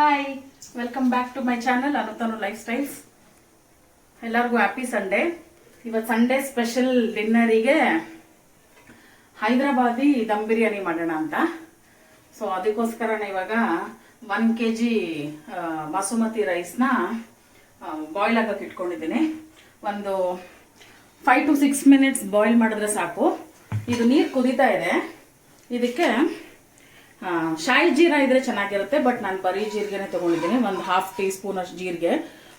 Hi, welcome back to my channel Anutanu lifestyles. ಎಲ್ಲರಿಗೂ happy Sunday. ಇವತ್ತು Sunday special ಡಿನ್ನರಿಗೆ ಹೈದರಾಬಾದಿ ದಮ್ ಬಿರಿಯಾನಿ ಮಾಡೋಣ ಅಂತ. ಸೊ ಅದಕ್ಕೋಸ್ಕರನೇ ಇವಾಗ 1 kg ಬಾಸುಮತಿ ರೈಸ್ನ ಬಾಯ್ಲ್ ಆಗಕ್ಕೆ ಇಟ್ಕೊಂಡಿದ್ದೀನಿ. ಒಂದು 5 to 6 minutes ಬಾಯ್ಲ್ ಮಾಡಿದ್ರೆ ಸಾಕು. ಇದು ನೀರು ಕುದೀತಾ ಇದೆ. ಇದಕ್ಕೆ ಶಾಯಿ ಜೀರಾ ಇದ್ರೆ ಚೆನ್ನಾಗಿರುತ್ತೆ, ಬಟ್ ನಾನು ಬರೀ ಜೀರಿಗೆನೆ ತೊಗೊಂಡಿದ್ದೀನಿ. ಒಂದು 1/2 teaspoon ಅಷ್ಟು ಜೀರಿಗೆ,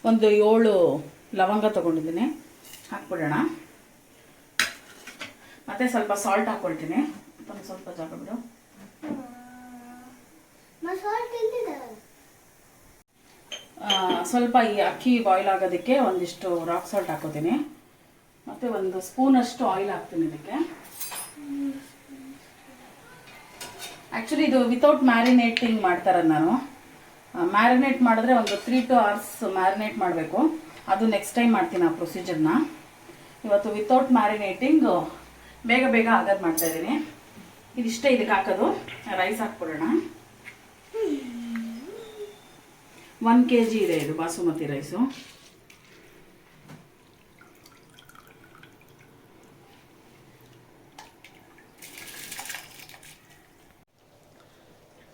ಒಂದು 7 ಲವಂಗ ತೊಗೊಂಡಿದ್ದೀನಿ. ಹಾಕ್ಬಿಡೋಣ. ಮತ್ತೆ ಸ್ವಲ್ಪ ಸಾಲ್ಟ್ ಹಾಕ್ಕೊಳ್ತೀನಿ. ಒಂದು ಸ್ವಲ್ಪ ಜಾಗ ಬಿಡು. ಸ್ವಲ್ಪ ಈ ಅಕ್ಕಿ ಬಾಯ್ಲ್ ಆಗೋದಕ್ಕೆ ಒಂದಿಷ್ಟು ರಾಕ್ ಸಾಲ್ಟ್ ಹಾಕೋತೀನಿ. ಮತ್ತೆ ಒಂದು ಸ್ಪೂನ್ ಅಷ್ಟು ಆಯಿಲ್ ಹಾಕ್ತೀನಿ ಇದಕ್ಕೆ. ಆ್ಯಕ್ಚುಲಿ ಇದು ವಿತೌಟ್ ಮ್ಯಾರಿನೇಟಿಂಗ್ ಮಾಡ್ತಾರೆ. ನಾನು ಮ್ಯಾರಿನೇಟ್ ಮಾಡಿದ್ರೆ ಒಂದು 3 to 4 hours ಮ್ಯಾರಿನೇಟ್ ಮಾಡಬೇಕು. ಅದು ನೆಕ್ಸ್ಟ್ ಟೈಮ್ ಮಾಡ್ತೀನಿ ಆ ಪ್ರೊಸೀಜರ್ನ. ಇವತ್ತು ವಿತೌಟ್ ಮ್ಯಾರಿನೇಟಿಂಗ್ ಬೇಗ ಬೇಗ ಆಗೋದು ಮಾಡ್ತಾ ಇದ್ದೀನಿ. ಇದಿಷ್ಟೇ ಇದಕ್ಕೆ ಹಾಕೋದು. ರೈಸ್ ಹಾಕ್ಬಿಡೋಣ. 1 kg ಇದೆ ಇದು ಬಾಸುಮತಿ ರೈಸು.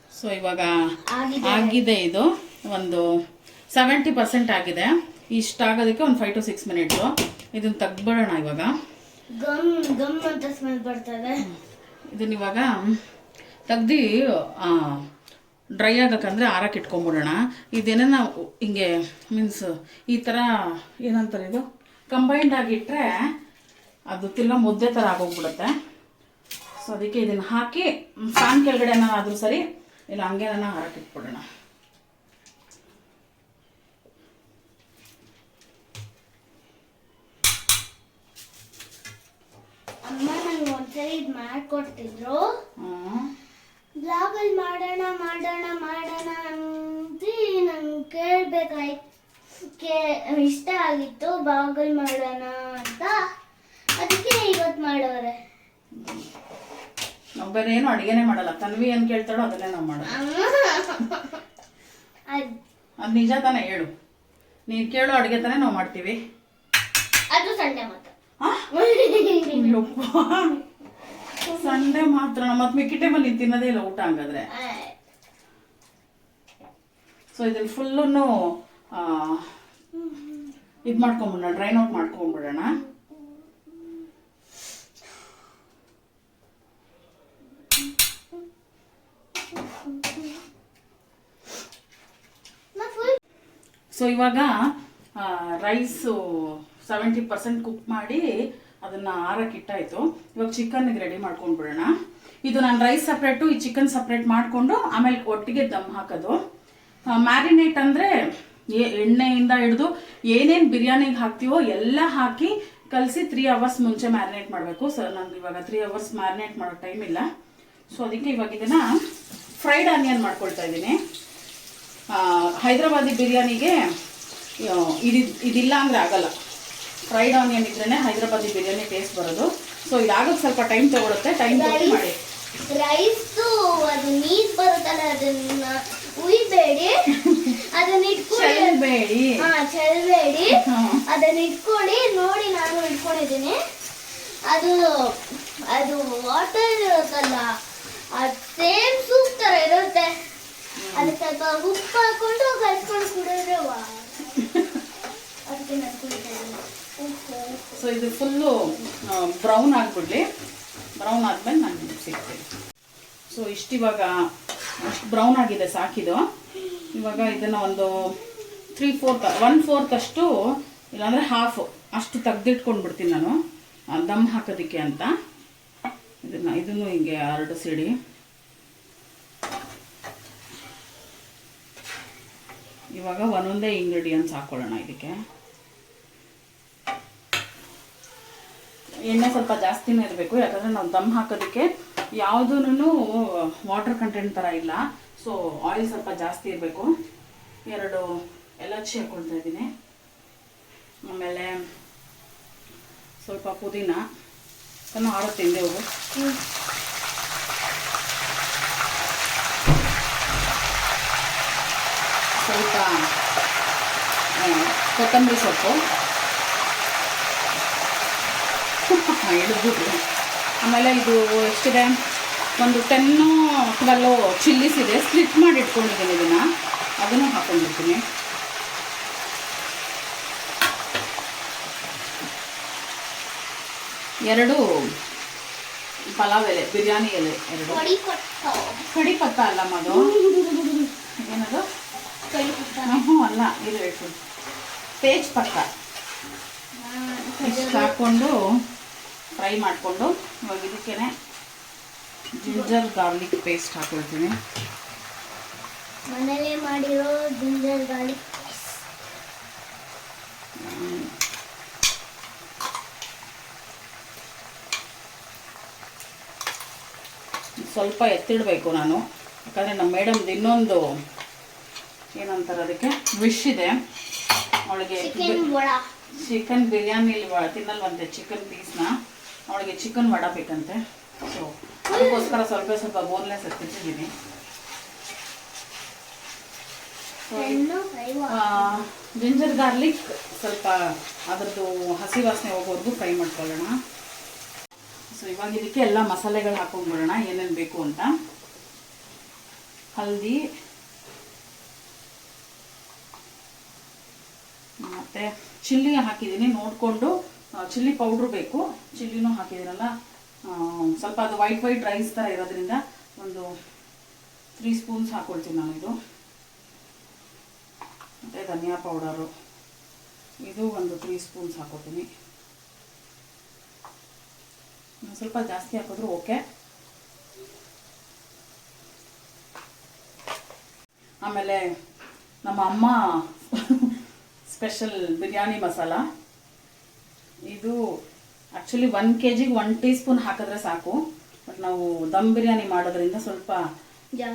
ಸೊ ಇವಾಗ ಆಗಿದೆ. ಇದು ಒಂದು 70% ಆಗಿದೆ. ಇಷ್ಟಾಗೋದಕ್ಕೆ ಒಂದು 5 to 6 minutes. ಇದನ್ನ ತೆಗ್ದ್ಬಿಡೋಣ ಇವಾಗ. ಗಮ್ ಅಂತ ಸ್ಮೆಲ್ ಬರ್ತದೆ. ಇದನ್ನ ಇವಾಗ ತೆಗ್ದು ಡ್ರೈ ಆಗಕ್ಕಂದ್ರೆ ಆರಕ್ಕೆ ಇಟ್ಕೊಂಡ್ಬಿಡೋಣ. ಇದೇನ ನಾವು ಹಿಂಗೆ ಮೀನ್ಸ್ ಈ ಥರ ಏನಂತಾರೆ, ಇದು ಕಂಬೈಂಡ್ ಆಗಿಟ್ರೆ ಅದು ತಿರ್ಗಾ ಮುದ್ದೆ ಥರ ಆಗೋಗ್ಬಿಡುತ್ತೆ. ಸೊ ಅದಕ್ಕೆ ಇದನ್ನು ಹಾಕಿ ಫ್ಯಾನ್ ಕೆಳಗಡೆ ಆದರೂ ಸರಿ, ಇಲ್ಲ ಹಂಗೆ ಆರಕ್ಕೆ ಇಟ್ಬಿಡೋಣ. ಅಮ್ಮ ನಂಗೆ ಒಂದ್ಸರಿ ಇದು ಮಾಡ್ಕೊಡ್ತಿದ್ರು. ಬ್ಲಾಗಲ್ಲಿ ಮಾಡೋಣ ಮಾಡೋಣ ಮಾಡೋಣ ಅಂತ ನಂಗೆ ಕೇಳಬೇಕಾಯ್ತು, ಇಷ್ಟ ಆಗಿತ್ತು ಬ್ಲಾಗಲ್ಲಿ ಮಾಡೋಣ ಅಂತ. ಅದಕ್ಕೆ ಇವತ್ತು ಮಾಡೋರೆ. ನಾವು ಬೇರೆ ಏನು ಅಡುಗೆನೇ ಮಾಡಲ್ಲ. ತನ್ವಿ ಏನು ಕೇಳ್ತಾಳೋ ಅದನ್ನೇ ನಾವು ಮಾಡೋದು. ಅದು ನಿಜ ತಾನೇ? ಹೇಳು, ನೀನು ಕೇಳೋ ಅಡುಗೆ ತಾನೇ ನಾವು ಮಾಡ್ತೀವಿ. ಅದು ಸಂಡೆ ಮಾತ್ರ. ಸಂಡೆ ಮಾತ್ರ. ಮತ್ತೆ ಮಿಕ್ಕಿ ಟೈಮಲ್ಲಿ ನೀನು ತಿನ್ನೋದೇ ಇಲ್ಲ ಊಟ ಹಂಗಾದ್ರೆ. ಸೊ ಇದನ್ನ ಫುಲ್ಲು ಇದು ಮಾಡ್ಕೊಂಬಿಡೋಣ, ಡ್ರೈನ್ ಔಟ್ ಮಾಡ್ಕೊಂಬಿಡೋಣ. ಸೊ ಇವಾಗ ರೈಸು 70% ಕುಕ್ ಮಾಡಿ ಅದನ್ನು ಆರಕ್ಕೆ ಇಟ್ಟಾಯಿತು. ಇವಾಗ ಚಿಕನ್ಗೆ ರೆಡಿ ಮಾಡ್ಕೊಂಡ್ಬಿಡೋಣ. ಇದು ನಾನು ರೈಸ್ ಸಪ್ರೇಟು, ಈ ಚಿಕನ್ ಸಪ್ರೇಟ್ ಮಾಡಿಕೊಂಡು ಆಮೇಲೆ ಒಟ್ಟಿಗೆ ದಮ್ ಹಾಕೋದು. ಮ್ಯಾರಿನೇಟ್ ಅಂದರೆ ಎಣ್ಣೆಯಿಂದ ಹಿಡಿದು ಏನೇನು ಬಿರಿಯಾನಿಗೆ ಹಾಕ್ತೀವೋ ಎಲ್ಲ ಹಾಕಿ ಕಲಸಿ 3 hours ಮುಂಚೆ ಮ್ಯಾರಿನೇಟ್ ಮಾಡಬೇಕು. ಸೊ ನನಗೆ ಇವಾಗ 3 hours ಮ್ಯಾರಿನೇಟ್ ಮಾಡೋ ಟೈಮ್ ಇಲ್ಲ. ಸೊ ಅದಕ್ಕೆ ಇವಾಗ ಇದನ್ನು ಫ್ರೈಡ್ ಆನಿಯನ್ ಮಾಡ್ಕೊಳ್ತಾ ಇದ್ದೀನಿ. ಹೈದರಾಬಾದಿ ಬಿರಿಯಾನಿಗೆ ಇದಿಲ್ಲ ಅಂದರೆ ಆಗಲ್ಲ. ಫ್ರೈಡ್ ಆನಿಯನ್ ಇದ್ರೇ ಹೈದರಾಬಾದಿ ಬಿರಿಯಾನಿ ಟೇಸ್ಟ್ ಬರೋದು. ಸೊ ಇದಾಗೋಕ್ಕೆ ಸ್ವಲ್ಪ ಟೈಮ್ ತಗೊಳುತ್ತೆ. ಟೈಮ್ ತಗೊಂಡು ಮಾಡಿ. ರೈಸು ಅದು ನೀರು ಬರುತ್ತಲ್ಲ, ಅದನ್ನ ಉಯ್ಬೇಡಿ, ಅದನ್ನ ಇಟ್ಕೊಳ್ಳಿ. ಚೆಲ್ಬೇಡಿ, ಅದನ್ನ ಇಟ್ಕೊಳ್ಳಿ. ನೋಡಿ, ನಾನು ಇಟ್ಕೊಂಡಿದ್ದೀನಿ. ಅದು ವಾಟರ್ ಇರುತ್ತಲ್ಲ, ಅದು ಸೇಮ್ ಸೂಪ್ ಥರ ಇರುತ್ತೆ. ಅದಕ್ಕೆ ಸ್ವಲ್ಪ ಉಪ್ಪು ಹಾಕೊಂಡು ಕಲ್ಸ್ಕೊಂಡು ಕುಡಿದ್ರೆ ಅದಕ್ಕೆ ನಾನು ಕುಡಿತಾ ಇದ್ದೀನಿ. ಸೊ ಇದು ಫುಲ್ಲು ಬ್ರೌನ್ ಆಗಿಬಿಡ್ಲಿ. ಬ್ರೌನ್ ಆದ್ಮೇಲೆ ನಾನು ಸಿಗ್ತೀನಿ. ಸೊ ಇವಾಗ ಅಷ್ಟು ಬ್ರೌನ್ ಆಗಿದೆ, ಸಾಕಿದು. ಇವಾಗ ಇದನ್ನು ಒಂದು 1/4 ಅಷ್ಟು, ಇಲ್ಲಾಂದರೆ ಹಾಫ್ ಅಷ್ಟು ತೆಗ್ದಿಟ್ಕೊಂಡು ಬಿಡ್ತೀನಿ ನಾನು ದಮ್ ಹಾಕೋದಕ್ಕೆ ಅಂತ. ಇದನ್ನು ಹಿಂಗೆ 2 ಸಿಡಿ. ಇವಾಗ ಒಂದೊಂದೇ ಇಂಗ್ರೀಡಿಯೆಂಟ್ಸ್ ಹಾಕ್ಕೊಳ್ಳೋಣ ಇದಕ್ಕೆ. ಎಣ್ಣೆ ಸ್ವಲ್ಪ ಜಾಸ್ತಿನೇ ಇರಬೇಕು, ಯಾಕಂದರೆ ನಾವು ದಮ್ ಹಾಕೋದಕ್ಕೆ ಯಾವುದೂ ವಾಟರ್ ಕಂಟೆಂಟ್ ಥರ ಇಲ್ಲ. ಸೊ ಆಯಿಲ್ ಸ್ವಲ್ಪ ಜಾಸ್ತಿ ಇರಬೇಕು. 2 ಏಲಕ್ಕಿ ಹಾಕ್ಕೊಳ್ತಾ ಇದ್ದೀನಿ. ಆಮೇಲೆ ಸ್ವಲ್ಪ ಪುದೀನ ಆರುತ್ತೆ ಹಿಂದೆವರು. ಸ್ವಲ್ಪ ಕೊತ್ತಂಬರಿ ಸೊಪ್ಪು ಇಳಿದ್ಬಿಟ್ರು. ಆಮೇಲೆ ಇದು ಎಷ್ಟಿದೆ, ಒಂದು 10-12 ಚಿಲ್ಲೀಸ್ ಇದೆ, ಸ್ಪ್ಲಿಟ್ ಮಾಡಿ ಇಟ್ಕೊಂಡಿದ್ದೀನಿ. ಇದನ್ನು ಅದನ್ನು ಹಾಕೊಂಡಿರ್ತೀನಿ. ಎರಡು ಪಲಾವ್ ಎಲೆ, ಬಿರಿಯಾನಿ ಎಲೆ, 2 ಕಡಿ ಪತ್ತ ಅಲ್ಲ ಅದು, ಏನದು ಹ್ಞೂ ಅಲ್ಲ, ಇದು ಹೇಳ್ತೀನಿ ತೇಜ್ ಪತ್ತ. ಇಷ್ಟು ಹಾಕ್ಕೊಂಡು ಫ್ರೈ ಮಾಡಿಕೊಂಡು ಇವಾಗ ಇದಕ್ಕೇ ಜಿಂಜರ್ ಗಾರ್ಲಿಕ್ ಪೇಸ್ಟ್ ಹಾಕೊಳ್ತೀನಿ. ಮನೇಲೆ ಮಾಡಿರೋ ಜಿಂಜರ್ ಗಾರ್ಲಿಕ್ ಸ್ವಲ್ಪ ಎತ್ತಿಡಬೇಕು ನಾನು, ಯಾಕಂದರೆ ನಮ್ಮ ಮೇಡಮ್ದು ಇನ್ನೊಂದು ಏನಂತಾರೆ ಅದಕ್ಕೆ ವಿಶ್ ಇದೆ. ಅವಳಿಗೆ ಚಿಕನ್ ಬಿರಿಯಾನಿಲಿ ತಿನ್ನಲ್ವಂತೆ ಚಿಕನ್ ಪೀಸ್ನ, ಅವಳಿಗೆ ಚಿಕನ್ ವಡ ಬೇಕಂತೆ. ಸೊ ಅದಕ್ಕೋಸ್ಕರ ಸ್ವಲ್ಪ ಬೋನ್ಲೆಸ್ ಎತ್ತಿಟ್ಟಿದ್ದೀನಿ. ಜಿಂಜರ್ ಗಾರ್ಲಿಕ್ ಸ್ವಲ್ಪ ಅದರದ್ದು ಹಸಿ ವಾಸನೆ ಹೋಗೋವರೆಗೂ ಫ್ರೈ ಮಾಡ್ಕೊಳ್ಳೋಣ. ಸೊ ಇವಾಗ ಇದಕ್ಕೆ ಎಲ್ಲ ಮಸಾಲೆಗಳು ಹಾಕೊಂಡ್ಬಿಡೋಣ, ಏನೇನು ಬೇಕು ಅಂತ. ಹಲ್ದಿ ಮತ್ತು ಚಿಲ್ಲಿ ಹಾಕಿದ್ದೀನಿ, ನೋಡಿಕೊಂಡು ಚಿಲ್ಲಿ ಪೌಡ್ರು ಬೇಕು, ಚಿಲ್ಲಿನೂ ಹಾಕಿದ್ದೀನಲ್ಲ. ಸ್ವಲ್ಪ ಅದು ವೈಟ್ ರೈಸ್ ಥರ ಇರೋದ್ರಿಂದ ಒಂದು 3 ಸ್ಪೂನ್ಸ್ ಹಾಕ್ಕೊಳ್ತೀನಿ ನಾನು. ಇದು ಮತ್ತು ಧನಿಯಾ ಪೌಡರು ಇದು ಒಂದು 3 ಸ್ಪೂನ್ಸ್ ಹಾಕೋತೀನಿ. ಸ್ವಲ್ಪ ಜಾಸ್ತಿ ಹಾಕಿದ್ರು ಓಕೆ. ಆಮೇಲೆ ನಮ್ಮ ಅಮ್ಮ ಸ್ಪೆಷಲ್ ಬಿರಿಯಾನಿ ಮಸಾಲ, ಇದು ಆ್ಯಕ್ಚುಲಿ 1 kgಗೆ 1 ಟೀ ಸ್ಪೂನ್ ಹಾಕಿದ್ರೆ ಸಾಕು. ಬಟ್ ನಾವು ದಮ್ ಬಿರಿಯಾನಿ ಮಾಡೋದ್ರಿಂದ ಸ್ವಲ್ಪ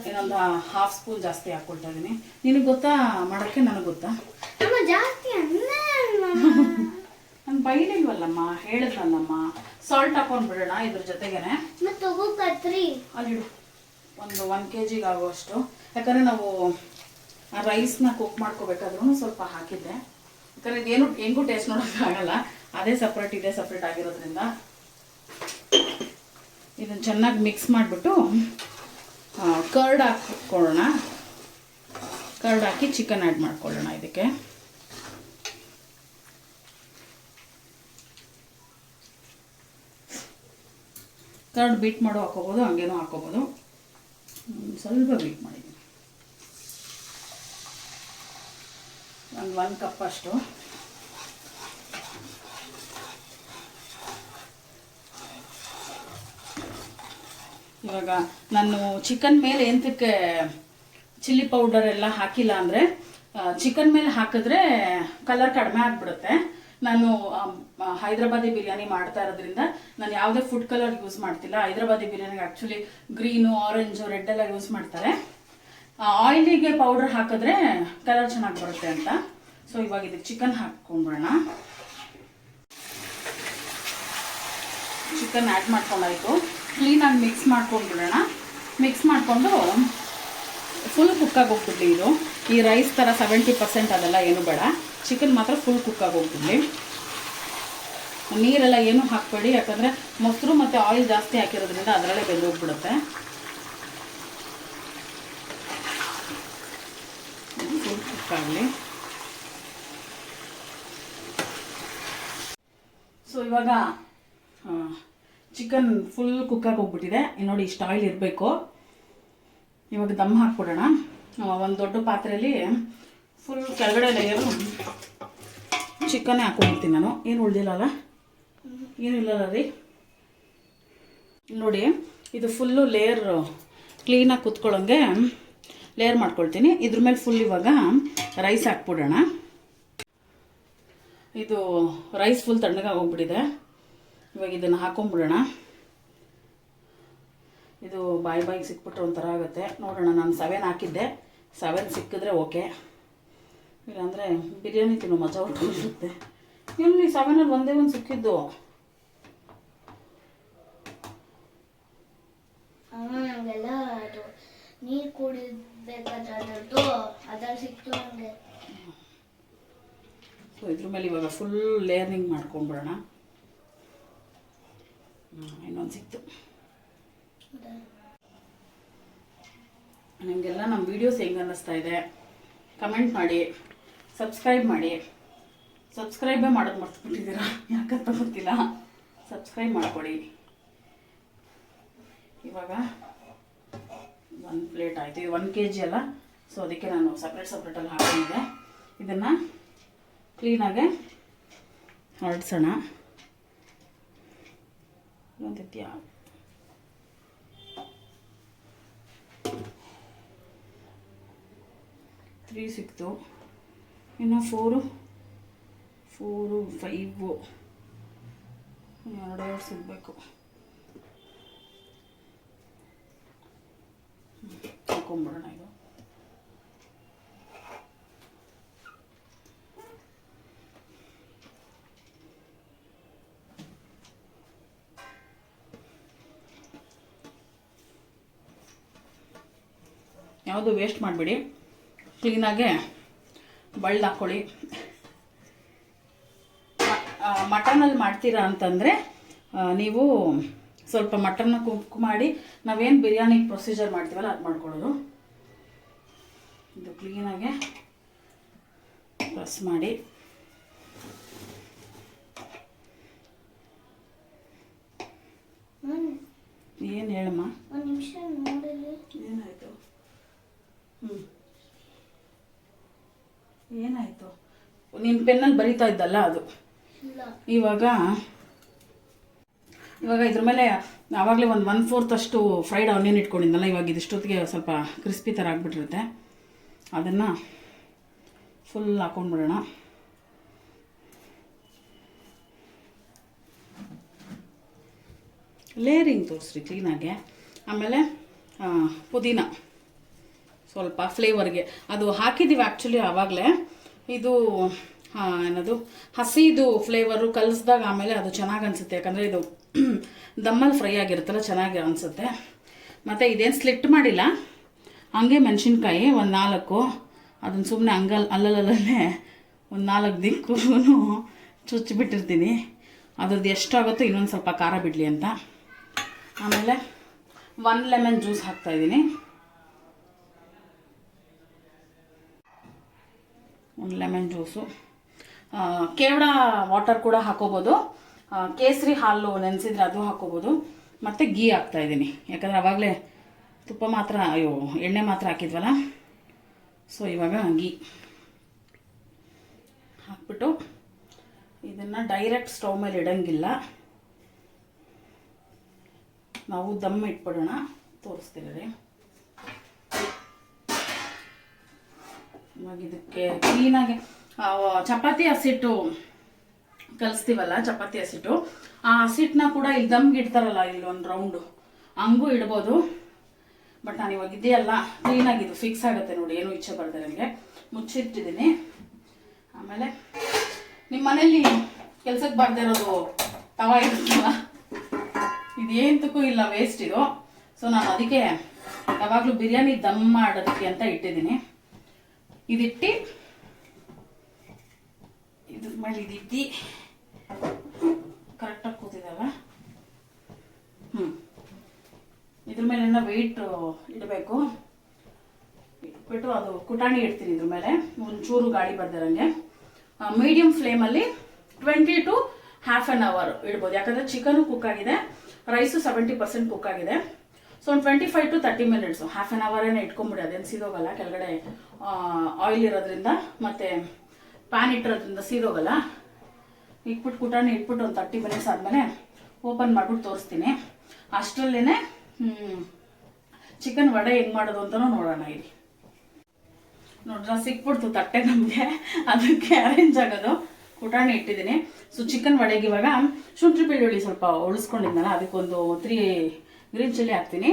ಇನ್ನೊಂದು 1/2 ಸ್ಪೂನ್ ಜಾಸ್ತಿ ಹಾಕ್ಕೊಳ್ತಾ ಇದ್ದೀನಿ. ನಿನಗೆ ಗೊತ್ತಾ ಮಾಡೋಕ್ಕೆ? ನನಗೆ ಗೊತ್ತಾ? ಜಾಸ್ತಿ ನಾನು ಬೈಲಿಲ್ವಲ್ಲಮ್ಮ, ಹೇಳಿದ್ನಲ್ಲಮ್ಮ. ಸಾಲ್ಟ್ ಹಾಕೊಂಡ್ಬಿಡೋಣ ಇದ್ರ ಜೊತೆಗೇನೆ. ಅಲ್ಲಿಡು ಒಂದು 1 kgಗೆ ಆಗುವಷ್ಟು, ಯಾಕಂದರೆ ನಾವು ಆ ರೈಸ್ನ ಕುಕ್ ಮಾಡ್ಕೋಬೇಕಾದ್ರೂ ಸ್ವಲ್ಪ ಹಾಕಿದ್ದೆ. ಯಾಕಂದರೆ ಇದೇನು ಹೆಂಗೂ ಟೇಸ್ಟ್ ನೋಡೋಕ್ಕಾಗಲ್ಲ, ಅದೇ ಸಪ್ರೇಟ್ ಇದೇ ಸಪ್ರೇಟ್ ಆಗಿರೋದ್ರಿಂದ ಇದನ್ನು ಚೆನ್ನಾಗಿ ಮಿಕ್ಸ್ ಮಾಡಿಬಿಟ್ಟು ಕರ್ಡ್ ಹಾಕ್ಕೊಳ್ಳೋಣ. ಕರ್ಡ್ ಹಾಕಿ ಚಿಕನ್ ಆ್ಯಡ್ ಮಾಡ್ಕೊಳ್ಳೋಣ ಇದಕ್ಕೆ. ಕರ್ಡ್ ಬೀಟ್ ಮಾಡೋ ಹಾಕೋಬೋದು, ಹಂಗೇನೋ ಹಾಕೋಬೋದು. ಸ್ವಲ್ಪ ಬೀಟ್ ಮಾಡಿದ್ದೀನಿ, ಒಂದು 1 ಕಪ್ ಅಷ್ಟು. ಇವಾಗ ನಾನು ಚಿಕನ್ ಮೇಲೆ ಎಂತಕ್ಕೆ ಚಿಲ್ಲಿ ಪೌಡರ್ ಎಲ್ಲ ಹಾಕಿಲ್ಲ ಅಂದರೆ, ಚಿಕನ್ ಮೇಲೆ ಹಾಕಿದ್ರೆ ಕಲರ್ ಕಡಿಮೆ ಆಗಿಬಿಡುತ್ತೆ. ನಾನು ಹೈದ್ರಾಬಾದಿ ಬಿರಿಯಾನಿ ಮಾಡ್ತಾ ಇರೋದ್ರಿಂದ ನಾನು ಯಾವುದೇ ಫುಡ್ ಕಲರ್ ಯೂಸ್ ಮಾಡ್ತಿಲ್ಲ. ಹೈದ್ರಾಬಾದಿ ಬಿರಿಯಾನಿಗೆ ಆ್ಯಕ್ಚುಲಿ ಗ್ರೀನು, ಆರೆಂಜು, ರೆಡ್ ಎಲ್ಲ ಯೂಸ್ ಮಾಡ್ತಾರೆ. ಆಯಿಲಿಗೆ ಪೌಡರ್ ಹಾಕಿದ್ರೆ ಕಲರ್ ಚೆನ್ನಾಗಿ ಬರುತ್ತೆ ಅಂತ. ಸೊ ಇವಾಗ ಇದಕ್ಕೆ ಚಿಕನ್ ಹಾಕ್ಕೊಂಡ್ಬಿಡೋಣ. ಚಿಕನ್ ಆ್ಯಡ್ ಮಾಡ್ಕೊಂಡಾಯಿತು. ಕ್ಲೀನಾಗಿ ಮಿಕ್ಸ್ ಮಾಡ್ಕೊಂಡ್ಬಿಡೋಣ. ಮಿಕ್ಸ್ ಮಾಡಿಕೊಂಡು ಫುಲ್ ಕುಕ್ಕಾಗಿ ಹೋಗ್ಬಿಡ್ಲಿ. ಇದು ಈ ರೈಸ್ ಥರ 70% ಅದೆಲ್ಲ ಏನು ಬೇಡ, ಚಿಕನ್ ಮಾತ್ರ ಫುಲ್ ಕುಕ್ಕಾಗಿ ಹೋಗ್ಬಿಡ್ಲಿ. ನೀರೆಲ್ಲ ಏನೂ ಹಾಕಬೇಡಿ, ಯಾಕಂದರೆ ಮೊಸರು ಮತ್ತು ಆಯಿಲ್ ಜಾಸ್ತಿ ಹಾಕಿರೋದ್ರಿಂದ ಅದರಲ್ಲೇ ಬೆಂದೋಗ್ಬಿಡುತ್ತೆ. ಫುಲ್ ಕುಕ್ಕಾಗಲಿ. ಸೊ ಇವಾಗ ಚಿಕನ್ ಫುಲ್ ಕುಕ್ಕಾಗಿ ಹೋಗ್ಬಿಟ್ಟಿದೆ. ನೋಡಿ ಇಷ್ಟು ಆಯಿಲ್ ಇರಬೇಕು. ಇವಾಗ ದಮ್ ಹಾಕ್ಬಿಡೋಣ. ಒಂದು ದೊಡ್ಡ ಪಾತ್ರೆಯಲ್ಲಿ ಫುಲ್ ಕೆಳಗಡೆ ಲೇಯರು ಚಿಕನ್ನೇ ಹಾಕ್ಕೊಂಡ್ಬಿಡ್ತೀನಿ ನಾನು. ಏನು ಉಳ್ದಿಲ್ಲಲ್ಲ, ಏನು ಇಲ್ಲಲ್ಲ ರೀ. ನೋಡಿ ಇದು ಫುಲ್ಲು ಲೇಯರ್ ಕ್ಲೀನಾಗಿ ಕುತ್ಕೊಳ್ಳೋಂಗೆ ಲೇಯರ್ ಮಾಡ್ಕೊಳ್ತೀನಿ. ಇದ್ರ ಮೇಲೆ ಫುಲ್ ಇವಾಗ ರೈಸ್ ಹಾಕ್ಬಿಡೋಣ. ಇದು ರೈಸ್ ಫುಲ್ ತಣ್ಣಗಾಗಿ ಹೋಗ್ಬಿಟ್ಟಿದೆ. ಇವಾಗ ಇದನ್ನು ಹಾಕೊಂಡ್ಬಿಡೋಣ. ಇದು ಬಾಯಿಗೆ ಸಿಕ್ಬಿಟ್ರೆ ಒಂಥರ ಆಗುತ್ತೆ. ನೋಡೋಣ, ನಾನು 7 ಹಾಕಿದ್ದೆ. 7 ಸಿಕ್ಕಿದ್ರೆ ಓಕೆ, ಇಲ್ಲಾಂದರೆ ಬಿರಿಯಾನಿ ತಿನ್ನೋ ಮಜಾ ಹೊರಟೋಗುತ್ತೆ. ಎಲ್ಲಿ 7ಅಲ್ಲಿ ಒಂದೇ ಒಂದು ಸಿಕ್ಕಿದ್ದು. ನೀರು ಕುಡಿದು ಬೇಕಾದ್ರೆ ಅದರದ್ದು ಅದ್ರಲ್ಲಿ ಸಿಕ್ತು ನನಗೆ. ಸೊ ಇದ್ರ ಮೇಲೆ ಇವಾಗ ಫುಲ್ ಲೇಯರಿಂಗ್ ಮಾಡ್ಕೊಂಡ್ಬಿಡೋಣ. ಇನ್ನೊಂದು ಸಿಕ್ತು. ನಿಮಗೆಲ್ಲ ನಮ್ಮ ವೀಡಿಯೋಸ್ ಹೆಂಗೆ ಅನ್ನಿಸ್ತಾ ಇದೆ ಕಮೆಂಟ್ ಮಾಡಿ, ಸಬ್ಸ್ಕ್ರೈಬ್ ಮಾಡಿ. ಸಬ್ಸ್ಕ್ರೈಬೇ ಮಾಡೋದು ಮರ್ತ್ಬಿಟ್ಟಿದ್ದೀರಾ, ಯಾಕಂತ ಗೊತ್ತಿಲ್ಲ. ಸಬ್ಸ್ಕ್ರೈಬ್ ಮಾಡ್ಕೊಳ್ಳಿ. ಇವಾಗ 1 ಪ್ಲೇಟ್ ಆಯಿತು. ಇದು 1 kg ಅಲ್ಲ, ಸೊ ಅದಕ್ಕೆ ನಾನು ಸಪ್ರೇಟಲ್ಲಿ ಹಾಕೊಂಡಿದ್ದೆ. ಇದನ್ನು ಕ್ಲೀನಾಗೆ ಹರಡ್ಸೋಣ. ಒಂದಿತ್ಯಾ 3 ಸಿಕ್ತು, ಇನ್ನು 4 5 2 ಸಿಗಬೇಕು. ಹಾಕೊಂಬಿಡೋಣ. ಇದು ಯಾವುದು ವೇಸ್ಟ್ ಮಾಡಬೇಡಿ, ಕ್ಲೀನಾಗೆ ಬಳ್ದು ಹಾಕ್ಕೊಳ್ಳಿ. ಮಟನಲ್ಲಿ ಮಾಡ್ತೀರಾ ಅಂತಂದರೆ ನೀವು ಸ್ವಲ್ಪ ಮಟನ್ನ ಕುಕ್ ಮಾಡಿ ನಾವೇನು ಬಿರಿಯಾನಿ ಪ್ರೊಸೀಜರ್ ಮಾಡ್ತೀವಲ್ಲ ಅದು ಮಾಡ್ಕೊಳ್ಳೋದು. ಇದು ಕ್ಲೀನಾಗೆ ಪ್ರೆಸ್ ಮಾಡಿ. ಏನು ಹೇಳಮ್ಮ? ಒಂದು ನಿಮಿಷ ನೋಡಲಿ. ಏನಾಯಿತು? ಏನಾಯಿತು? ನಿನ್ನ ಪೆನ್ನಲ್ಲಿ ಬರಿತಾ ಇದ್ದಲ್ಲ ಅದು. ಇವಾಗ ಇದ್ರ ಮೇಲೆ ಆವಾಗಲೇ ಒಂದು 1/4 ಅಷ್ಟು ಫ್ರೈಡ್ ಆನಿಯನ್ ಇಟ್ಕೊಂಡಿದ್ದಲ್ಲ. ಇವಾಗ ಇದಿಷ್ಟೊತ್ತಿಗೆ ಸ್ವಲ್ಪ ಕ್ರಿಸ್ಪಿ ಥರ ಆಗಿಬಿಟ್ಟಿರುತ್ತೆ. ಅದನ್ನು ಫುಲ್ ಹಾಕೊಂಡ್ಬಿಡೋಣ. ಲೇಯರಿಂಗ್ ತೋರಿಸ್ರಿ ಕ್ಲೀನಾಗೆ. ಆಮೇಲೆ ಪುದೀನ ಸ್ವಲ್ಪ ಫ್ಲೇವರ್ಗೆ ಅದು ಹಾಕಿದ್ದೀವಿ ಆ್ಯಕ್ಚುಲಿ ಆವಾಗಲೇ. ಇದು ಏನದು ಹಸಿದು ಫ್ಲೇವರು ಕಲಿಸ್ದಾಗ ಆಮೇಲೆ ಅದು ಚೆನ್ನಾಗಿ ಅನಿಸುತ್ತೆ, ಯಾಕಂದರೆ ಇದು ದಮ್ಮಲ್ಲಿ ಫ್ರೈ ಆಗಿರುತ್ತಲ್ಲ, ಚೆನ್ನಾಗಿ ಅನಿಸುತ್ತೆ. ಮತ್ತು ಇದೇನು ಸ್ಲಿಟ್ ಮಾಡಿಲ್ಲ, ಹಂಗೆ ಮೆಣಸಿನ್ಕಾಯಿ ಒಂದು 4 ಅದನ್ನು ಸುಮ್ಮನೆ ಅಲ್ಲಲ್ಲೇ ಒಂದು 4 ದಿಕ್ಕೂ ಚುಚ್ಚಿಬಿಟ್ಟಿರ್ತೀನಿ. ಅದ್ರದ್ದು ಎಷ್ಟಾಗುತ್ತೋ ಇನ್ನೊಂದು ಸ್ವಲ್ಪ ಖಾರ ಬಿಡಲಿ ಅಂತ. ಆಮೇಲೆ 1 ಲೆಮನ್ ಜ್ಯೂಸ್ ಹಾಕ್ತಾಯಿದ್ದೀನಿ. 1 ಲೆಮನ್ ಜ್ಯೂಸು. ಕೇವಡ ವಾಟರ್ ಕೂಡ ಹಾಕೋಬೋದು, ಕೇಸರಿ ಹಾಲು ನೆನೆಸಿದ್ರೆ ಅದು ಹಾಕೋಬೋದು. ಮತ್ತು ಗೀ ಹಾಕ್ತಾಯಿದ್ದೀನಿ, ಯಾಕಂದರೆ ಆವಾಗಲೇ ತುಪ್ಪ ಮಾತ್ರ ಎಣ್ಣೆ ಮಾತ್ರ ಹಾಕಿದ್ವಲ್ಲ. ಸೊ ಇವಾಗ ಗೀ ಹಾಕ್ಬಿಟ್ಟು ಇದನ್ನು ಡೈರೆಕ್ಟ್ ಸ್ಟವ್ ಮೇಲೆ ಇಡೋಂಗಿಲ್ಲ, ನಾವು ದಮ್ ಇಟ್ಬಿಡೋಣ. ತೋರಿಸ್ತೀರಿ. ಇವಾಗ ಇದಕ್ಕೆ ಕ್ಲೀನಾಗಿ ಚಪಾತಿ ಹಸಿಟ್ಟು ಕಲಿಸ್ತೀವಲ್ಲ, ಚಪಾತಿ ಹಸಿಟ್ಟು, ಆ ಹಸಿಟ್ಟನ್ನ ಕೂಡ ಇಲ್ಲಿ ದಮ್ಗೆ ಇಡ್ತಾರಲ್ಲ, ಇಲ್ಲಿ ಒಂದು ರೌಂಡು ಹಂಗೂ ಇಡ್ಬೋದು. ಬಟ್ ನಾನು ಇವಾಗ ಇದೆಯಲ್ಲ ಕ್ಲೀನಾಗಿ ಇದು ಫಿಕ್ಸ್ ಆಗುತ್ತೆ ನೋಡಿ, ಏನೂ ಇಚ್ಛೆ ಬರ್ತದೆ ನನಗೆ. ಮುಚ್ಚಿಟ್ಟಿದ್ದೀನಿ. ಆಮೇಲೆ ನಿಮ್ಮ ಮನೇಲಿ ಕೆಲ್ಸಕ್ಕೆ ಬಾರ್ದೇ ಇರೋದು ತವಾ ಇರುತ್ತಲ್ಲ, ಇದೇಂತಕ್ಕೂ ಇಲ್ಲ, ವೇಸ್ಟ್ ಇದು. ಸೊ ನಾನು ಅದಕ್ಕೆ ಯಾವಾಗಲೂ ಬಿರಿಯಾನಿ ದಮ್ ಮಾಡೋದಕ್ಕೆ ಅಂತ ಇಟ್ಟಿದ್ದೀನಿ. ಇದಿಟ್ಟು ಇದ್ರ ಮೇಲೆ ಇದಿಟ್ಟು ಕರೆಕ್ಟಾಗಿ ಕೂತಿದಲ್ಲ. ಇದ್ರ ಮೇಲೆ ವೆಯ್ಟ್ ಇಡಬೇಕು. ಇಟ್ಬಿಟ್ಟು ಅದು ಕುಟಾಣಿ ಇಡ್ತೀನಿ ಇದ್ರ ಮೇಲೆ, ಒಂಚೂರು ಗಾಳಿ ಬರ್ದಿರಂಗೆ. ಮೀಡಿಯಂ ಫ್ಲೇಮಲ್ಲಿ 20 to half an hour ಇಡ್ಬೋದು, ಯಾಕಂದರೆ ಚಿಕನು ಕುಕ್ ಆಗಿದೆ, ರೈಸು 70% ಕುಕ್ ಆಗಿದೆ. ಸೊ ಒಂದು 25 to 30 minutes, ಹಾಫ್ ಆನ್ ಅವರೇನೆ ಇಟ್ಕೊಂಬಿಡಿ. ಅದೇನು ಸೀದೋಗಲ್ಲ, ಕೆಳಗಡೆ ಆಯಿಲ್ ಇರೋದ್ರಿಂದ ಮತ್ತು ಪ್ಯಾನ್ ಇಟ್ಟಿರೋದ್ರಿಂದ ಸೀದೋಗಲ್ಲ. ಇಟ್ಬಿಟ್ಟು ಕುಟಾಣಿ ಇಟ್ಬಿಟ್ಟು ಒಂದು 30 minutes ಆದಮೇಲೆ ಓಪನ್ ಮಾಡಿಬಿಟ್ಟು ತೋರಿಸ್ತೀನಿ. ಅಷ್ಟರಲ್ಲೇ ಚಿಕನ್ ವಡೆ ಹೆಂಗೆ ಮಾಡೋದು ಅಂತಲೂ ನೋಡೋಣ. ಇಲ್ಲಿ ನೋಡ್ರ ಸಿಕ್ಬಿಡ್ತು ತಟ್ಟೆ ನಮಗೆ, ಅದಕ್ಕೆ ಅರೇಂಜ್ ಆಗೋದು. ಕುಟಾಣಿ ಇಟ್ಟಿದ್ದೀನಿ. ಸೊ ಚಿಕನ್ ವಡೆಗೆ ಇವಾಗ ಶುಂಠಿ ಬೆಳ್ಳುಳ್ಳಿ ಸ್ವಲ್ಪ ಉಳಿಸ್ಕೊಂಡಿದ್ನಲ್ಲ, ಅದಕ್ಕೊಂದು 3 ಗ್ರೀನ್ ಚಿಲ್ಲಿ ಹಾಕ್ತೀನಿ.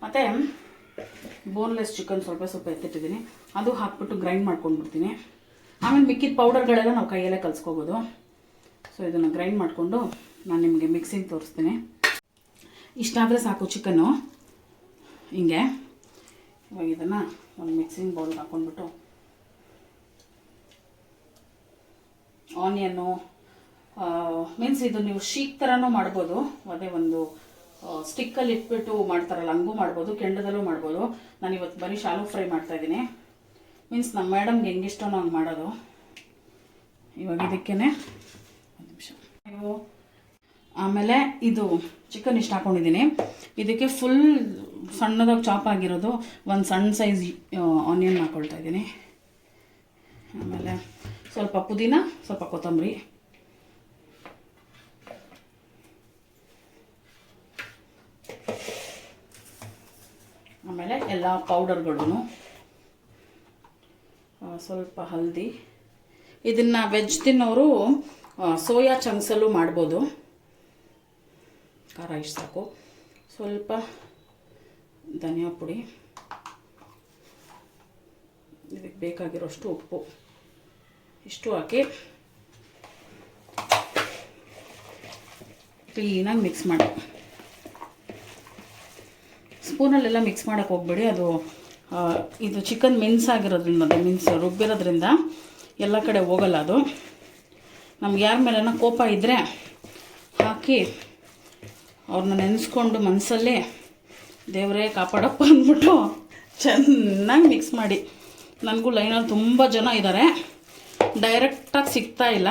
ಮತ್ತು ಬೋನ್ಲೆಸ್ ಚಿಕನ್ ಸ್ವಲ್ಪ ಎತ್ತಿಟ್ಟಿದ್ದೀನಿ, ಅದು ಹಾಕ್ಬಿಟ್ಟು ಗ್ರೈಂಡ್ ಮಾಡ್ಕೊಂಡ್ಬಿಡ್ತೀನಿ. ಆಮೇಲೆ ಮಿಕ್ಕಿದ ಪೌಡರ್ಗಳೆಲ್ಲ ನಾವು ಕೈಯಲ್ಲೇ ಕಲಿಸ್ಕೋಬೋದು. ಸೊ ಇದನ್ನು ಗ್ರೈಂಡ್ ಮಾಡಿಕೊಂಡು ನಾನು ನಿಮಗೆ ಮಿಕ್ಸಿಂಗ್ ತೋರಿಸ್ತೀನಿ. ಇಷ್ಟಾದರೆ ಸಾಕು ಚಿಕನ್ನು. ಹಿಂಗೆ ಇವಾಗ ಇದನ್ನು ಒಂದು ಮಿಕ್ಸಿಂಗ್ ಬೌಲ್ಗೆ ಹಾಕ್ಕೊಂಡ್ಬಿಟ್ಟು ಆನಿಯನ್ನು ಮೀನ್ಸ್ ಇದು ನೀವು ಶೀಕ್ ಥರನೂ ಮಾಡ್ಬೋದು, ಅದೇ ಒಂದು ಸ್ಟಿಕ್ಕಲ್ಲಿ ಇಟ್ಬಿಟ್ಟು ಮಾಡ್ತಾರಲ್ಲ ಹಂಗೂ ಮಾಡ್ಬೋದು, ಕೆಂಡದಲ್ಲೂ ಮಾಡ್ಬೋದು. ನಾನು ಇವತ್ತು ಬರೀ ಶಾಲೋ ಫ್ರೈ ಮಾಡ್ತಾಯಿದ್ದೀನಿ. ಮೀನ್ಸ್ ನಮ್ಮ ಮೇಡಮ್ಗೆ ಹೆಂಗಿಷ್ಟೋ ಹಂಗೆ ಮಾಡೋದು. ಇವಾಗ ಇದಕ್ಕೇ ಒಂದು ನಿಮಿಷ ನೀವು ಆಮೇಲೆ ಇದು ಚಿಕನ್ ಇಷ್ಟು ಹಾಕ್ಕೊಂಡಿದ್ದೀನಿ. ಇದಕ್ಕೆ ಫುಲ್ ಸಣ್ಣದಾಗಿ ಚಾಪ್ ಆಗಿರೋದು ಒಂದು ಸಣ್ಣ ಸೈಜ್ ಆನಿಯನ್ ಹಾಕ್ಕೊಳ್ತಾ ಇದ್ದೀನಿ. ಆಮೇಲೆ ಸ್ವಲ್ಪ ಪುದೀನ, ಸ್ವಲ್ಪ ಕೊತ್ತಂಬರಿ, ಆಮೇಲೆ ಎಲ್ಲ ಪೌಡರ್ಗಳು, ಸ್ವಲ್ಪ ಹಲ್ದಿ. ಇದನ್ನು ವೆಜ್ ತಿನ್ನೋರು ಸೋಯಾ ಚಂಕ್ಸಲ್ಲೂ ಮಾಡ್ಬೋದು. ಖಾರ ಇಷ್ಟು ಸಾಕು. ಸ್ವಲ್ಪ ಧನಿಯಾ ಪುಡಿ, ಇದಕ್ಕೆ ಬೇಕಾಗಿರೋಷ್ಟು ಉಪ್ಪು, ಇಷ್ಟು ಹಾಕಿ ಕ್ಲೀನಾಗಿ ಮಿಕ್ಸ್ ಮಾಡಿ. ಸ್ಪೂನಲ್ಲೆಲ್ಲ ಮಿಕ್ಸ್ ಮಾಡೋಕ್ಕೆ ಹೋಗ್ಬೇಡಿ, ಅದು ಇದು ಚಿಕನ್ ಮಿನ್ಸ್ ಆಗಿರೋದ್ರಿಂದ, ಅದು ಮಿನ್ಸ್ ರುಬ್ಬಿರೋದ್ರಿಂದ ಎಲ್ಲ ಕಡೆ ಹೋಗಲ್ಲ ಅದು. ನಮ್ಗೆ ಯಾರ ಮೇಲೆನ ಕೋಪ ಇದ್ದರೆ ಹಾಕಿ ಅವ್ರನ್ನ ನೆನೆಸ್ಕೊಂಡು ಮನಸ್ಸಲ್ಲೇ ದೇವರೇ ಕಾಪಾಡಪ್ಪ ಅಂದ್ಬಿಟ್ಟು ಚೆನ್ನಾಗಿ ಮಿಕ್ಸ್ ಮಾಡಿ. ನನಗೂ ಲೈನಲ್ಲಿ ತುಂಬ ಜನ ಇದ್ದಾರೆ, ಡೈರೆಕ್ಟಾಗಿ ಸಿಗ್ತಾ ಇಲ್ಲ,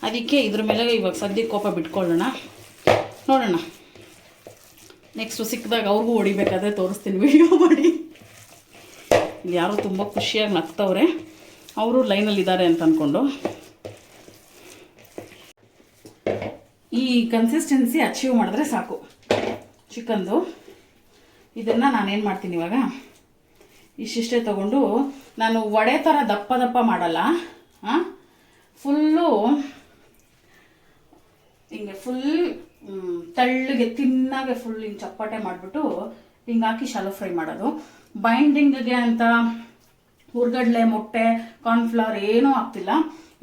ಅದಕ್ಕೆ ಇದ್ರ ಮೇಲೆ ಇವಾಗ ಸದ್ಯಕ್ಕೆ ಕೋಪ ಬಿಟ್ಕೊಳ್ಳೋಣ. ನೋಡೋಣ ನೆಕ್ಸ್ಟು ಸಿಕ್ಕಿದಾಗ ಅವ್ರಿಗೂ ಹೊಡಿಬೇಕಾದ್ರೆ ತೋರಿಸ್ತೀನಿ ವಿಡಿಯೋ ಮಾಡಿ. ಇಲ್ಲಿ ಯಾರು ತುಂಬ ಖುಷಿಯಾಗಿ ನಗ್ತವ್ರೆ, ಅವರು ಲೈನಲ್ಲಿದ್ದಾರೆ ಅಂತ ಅಂದ್ಕೊಂಡು. ಈ ಕನ್ಸಿಸ್ಟೆನ್ಸಿ ಅಚೀವ್ ಮಾಡಿದ್ರೆ ಸಾಕು ಚಿಕನ್ದು. ಇದನ್ನು ನಾನೇನು ಮಾಡ್ತೀನಿ ಇವಾಗ, ಇಷ್ಟಿಷ್ಟೇ ತೊಗೊಂಡು, ನಾನು ವಡೆ ಥರ ದಪ್ಪ ದಪ್ಪ ಮಾಡಲ್ಲ, ಫುಲ್ಲು ಹಿಂಗೆ ಫುಲ್ ತೆಳ್ಳಗೆ ತಿನ್ನಾಗೆ ಫುಲ್ ಹಿಂಗೆ ಚಪ್ಪಾಟೆ ಮಾಡಿಬಿಟ್ಟು ಹಿಂಗೆ ಹಾಕಿ ಶಾಲೋ ಫ್ರೈ ಮಾಡೋದು. ಬೈಂಡಿಂಗ್ಗೆ ಅಂತ ಹುರ್ಗಡ್ಲೆ, ಮೊಟ್ಟೆ, ಕಾರ್ನ್ಫ್ಲವರ್ ಏನೂ ಹಾಕ್ತಿಲ್ಲ,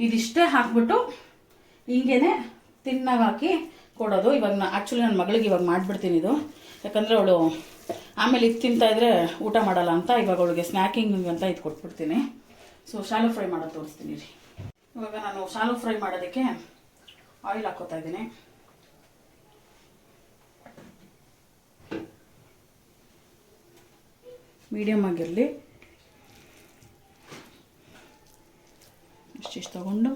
ಇದಿಷ್ಟೇ ಹಾಕ್ಬಿಟ್ಟು ಹಿಂಗೇನೆ ತಿನ್ನಾಗಿ ಹಾಕಿ ಕೊಡೋದು. ಇವಾಗ ಆ್ಯಕ್ಚುಲಿ ನನ್ನ ಮಗಳಿಗೆ ಇವಾಗ ಮಾಡಿಬಿಡ್ತೀನಿ ಇದು, ಯಾಕಂದರೆ ಅವಳು ಆಮೇಲೆ ಇದು ತಿಂತಾಯಿದ್ರೆ ಊಟ ಮಾಡಲ್ಲ ಅಂತ ಇವಾಗ ಅವಳಿಗೆ ಸ್ನ್ಯಾಕಿಂಗ್ ಅಂತ ಇದು ಕೊಟ್ಬಿಡ್ತೀನಿ. ಸೊ ಶಾಲೋ ಫ್ರೈ ಮಾಡೋದು ತೋರಿಸ್ತೀನಿ ರೀ. ಇವಾಗ ನಾನು ಶಾಲೋ ಫ್ರೈ ಮಾಡೋದಕ್ಕೆ ಆಯಿಲ್ ಹಾಕೋತಾ ಇದ್ದೀನಿ. ಮೀಡಿಯಮ್ ಆಗಿರಲಿ, ಇಷ್ಟಿಷ್ಟು ತಗೊಂಡು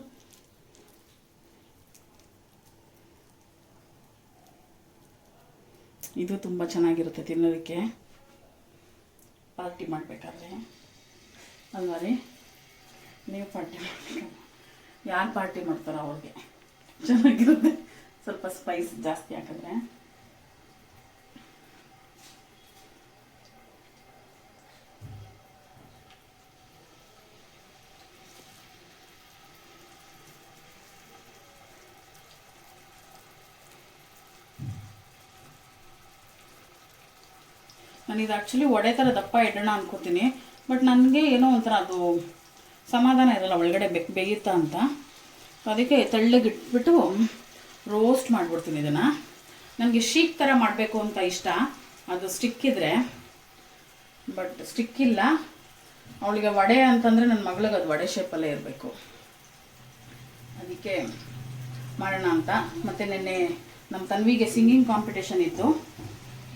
ಇದು ತುಂಬ ಚೆನ್ನಾಗಿರುತ್ತೆ ತಿನ್ನೋದಕ್ಕೆ, ಪಾರ್ಟಿ ಮಾಡಬೇಕಾದ್ರೆ ಅಲ್ವಾ ರೀ. ನೀವು ಪಾರ್ಟಿ ಮಾಡಬೇಕು, ಯಾರು ಪಾರ್ಟಿ ಮಾಡ್ತಾರೋ ಅವ್ರಿಗೆ ಚೆನ್ನಾಗಿರುತ್ತೆ. ಸ್ವಲ್ಪ ಸ್ಪೈಸ್ ಜಾಸ್ತಿ ಹಾಕಿದ್ರೆ. ನಾನಿದು ಆ್ಯಕ್ಚುಲಿ ವಡೆ ಥರ ದಪ್ಪ ಇಡೋಣ ಅನ್ಕೋತೀನಿ, ಬಟ್ ನನಗೆ ಏನೋ ಒಂಥರ ಅದು ಸಮಾಧಾನ ಇರಲ್ಲ ಒಳಗಡೆ ಬೇಯುತ್ತಾ ಅಂತ. ಅದಕ್ಕೆ ತೆಳ್ಳಗೆ ಇಟ್ಬಿಟ್ಟು ರೋಸ್ಟ್ ಮಾಡಿಬಿಡ್ತೀನಿ ಇದನ್ನು. ನನಗೆ ಶೀಕ್ ಥರ ಮಾಡಬೇಕು ಅಂತ ಇಷ್ಟ, ಅದು ಸ್ಟಿಕ್ ಇದ್ದರೆ, ಬಟ್ ಸ್ಟಿಕ್ ಇಲ್ಲ. ಅವಳಿಗೆ ವಡೆ ಅಂತಂದರೆ ನನ್ನ ಮಗಳಿಗೆ ಅದು ವಡೆ ಶೇಪಲ್ಲೇ ಇರಬೇಕು, ಅದಕ್ಕೆ ಮಾಡೋಣ ಅಂತ. ಮತ್ತು ನಿನ್ನೆ ನಮ್ಮ ತನ್ವಿಗೆ ಸಿಂಗಿಂಗ್ ಕಾಂಪಿಟೇಷನ್ ಇತ್ತು,